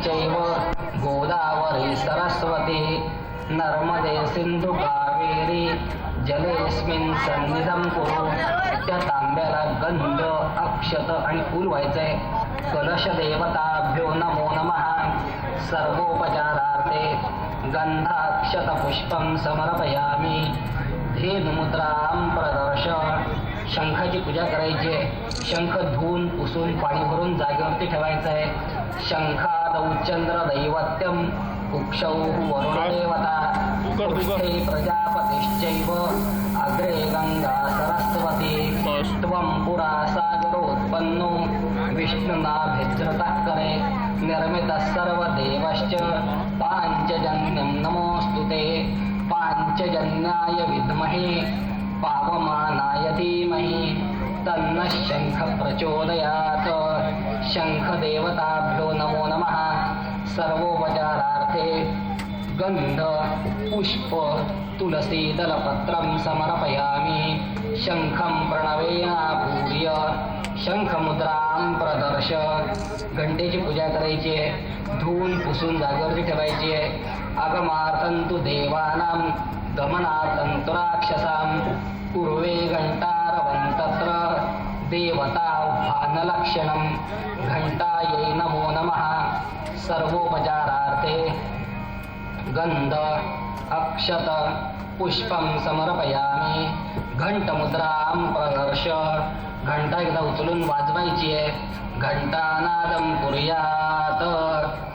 चैव गोदावरी सरस्वती नर्मदे सिंधू कावेरी जलेस्मिन् सन्निधं कुरु. त्या तांब्याला गंध अक्षत आणि फूल व्हायचंय. कलश देवताभ्यो नमो नमः. सर्वोपचारार्थे गंधाक्षत पुष्पं समर्पयामी. धेनुमुद्रां प्रदर्श. शंखाची पूजा करायची. शंख धुवून पुसून पाणी भरून जागेवरती ठेवायचं आहे. शंखादौ चंद्र दैवत्यम कुक्षौ वरुणदेवता पृष्ठे प्रजापतिश्चैव अग्रे गंगा सरस्वती त्वं पुरा सागरोत्पन्नो विष्णुनाभिधृतः करे निर्मितः सर्वदेवश्च पाञ्चजन्यं नमोऽस्तुते. पाञ्चजन्याय विद्महे पावमानाय धीमहि तन्नः शंख प्रचोदयात्. शंखदेवताभ्यो नमो नमः. सर्वोपचारार्थे गंध पुष्प तुलसीदलपत्रं समर्पयामि. शंखं प्रणवेनापूर्य शंखमुद्रां प्रदर्श. घंटेची पूजा करायची आहे. धुवून पुसून जागेवरती ठेवायची आहे. आगमार्थं देवानां गमनार्थं राक्षसां पूर्वे घंटारवं देवता भानलक्षणं घंटायै नमो नमः. सर्वोपचारार्थे गंध अक्षत पुष्पं समर्पयामी. घंटमुद्रां प्रदर्श. घंटा एकदा उचलून वाजवायची आहे. घंटानादं कुर्यात्.